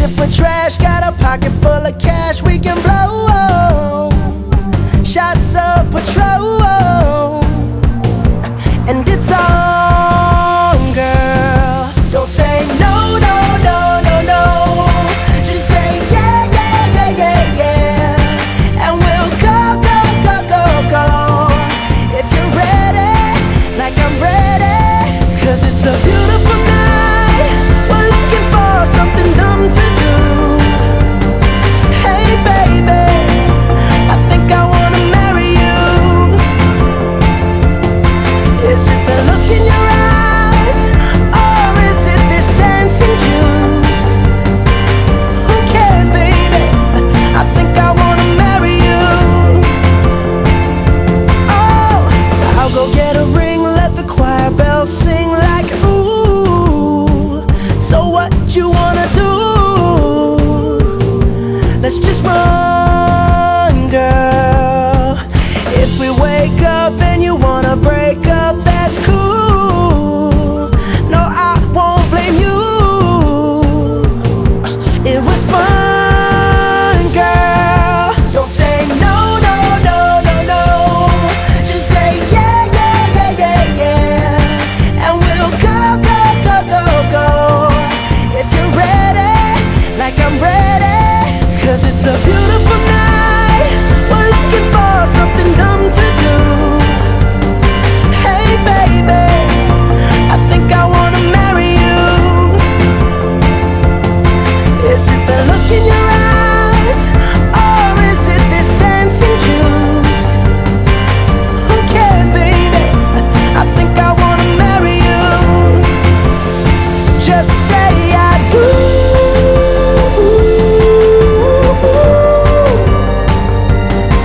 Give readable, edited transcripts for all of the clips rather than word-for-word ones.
if we're trash, got a pocket full of cash we can blow. Shots of Patrol, and it's on, girl. Don't say no, no, no, no, no. Just say yeah, yeah, yeah, yeah, yeah. And we'll go, go, go, go, go. If you're ready, like I'm ready. 'Cause it's a beautiful night. We're looking for something dumb to do. Hey baby, I think I wanna marry you. Is it the look in your eyes, or is it this dancing juice? Who cares, baby? I think I wanna marry you. Oh, I'll go get a ring, let the choir bells sing like ooh. So what you wanna do? Let's just run, girl. If we wake up and you wanna break up, that's cool. No, I won't blame you. It was fun, girl. Don't say no, no, no, no, no. Just say yeah, yeah, yeah, yeah, yeah. And we'll go, go, go, go, go. If you're ready, like I'm ready. 'Cause it's a beautiful night. We're looking for something dumb to do. Hey baby, I think I wanna marry you. Is it the look in your eyes, or is it this dancing juice? Who cares, baby? I think I wanna marry you. Just say I do.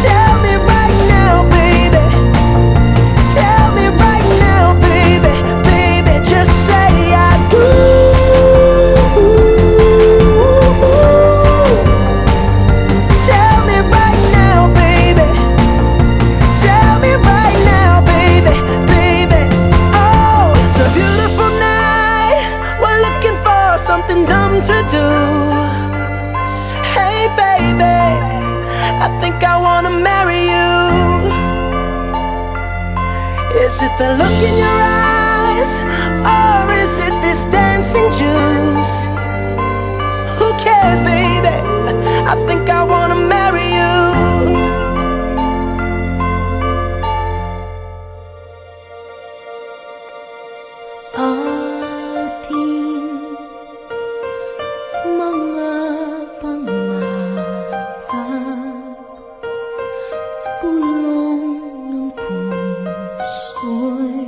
Tell me right now, baby. Tell me right now, baby. Baby, just say I do. Tell me right now, baby. Tell me right now, baby. Baby, oh, it's a beautiful night. We're looking for something dumb to do. Hey baby, I think I wanna marry you. Is it the look in your eyes, or is it this dancing juice? Who cares, baby? I think I wanna marry you. Ating mga pangarap, bulong ng puso'y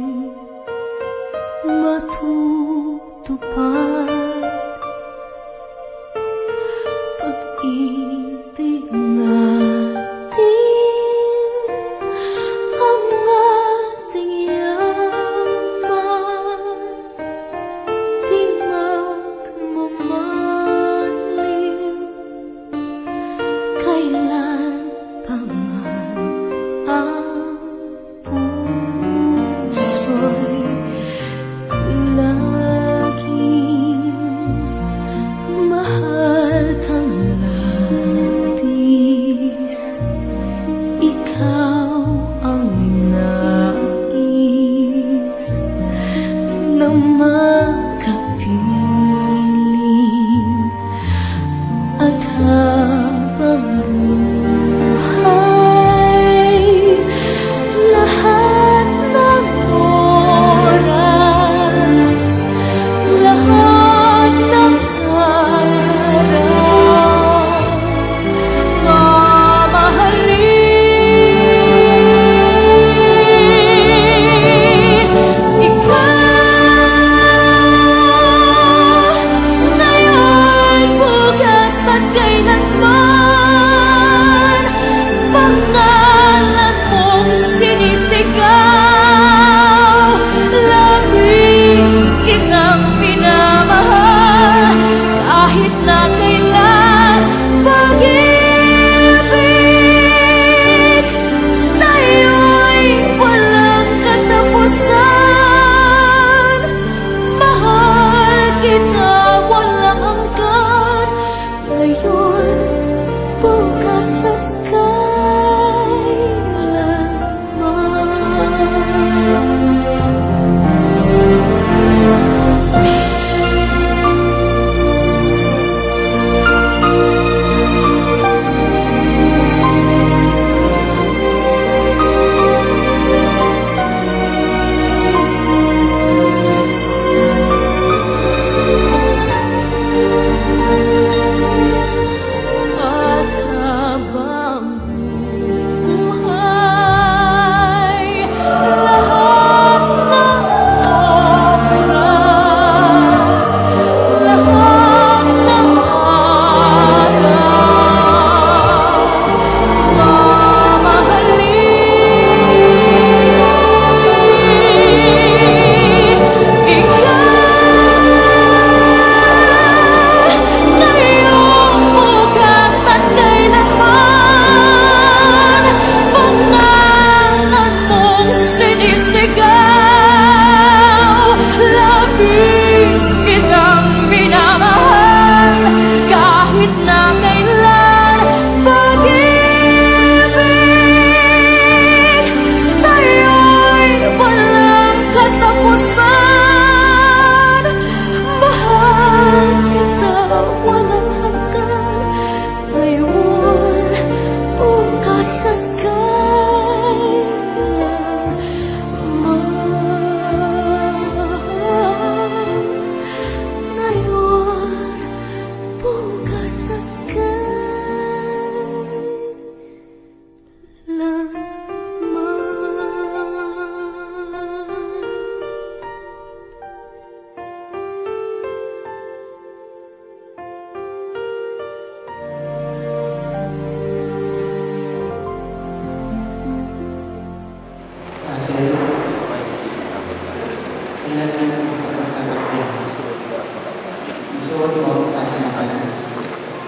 isuot mo at sinakalan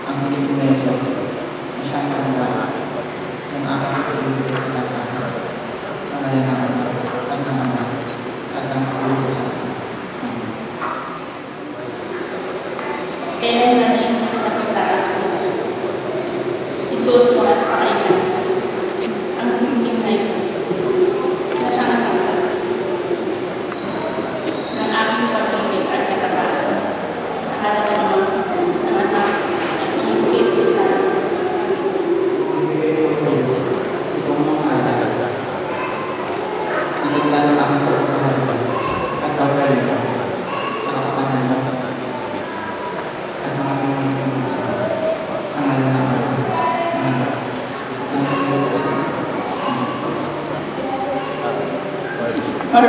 ang sisimento na siyang tanda ng aking pag-ibig at pag-ibig sa ngalan ng Ama at ng Anak at ng Espiritu Santo. Kaya na rin nakitaan isuot mo at pakailan ang simsim na ito na siyang tanda ng aking pag-ibig at katapasan sa ngalan ng Ama, ng Anak at ng Espiritu Santo. Itong mga alala, nagigla ng aking pagpapahalaga at pagkalitan sa kapakanan mo at mga pinagpapalagay sa ngalan ng Ama, ng Anak, ng Espiritu Santo. Or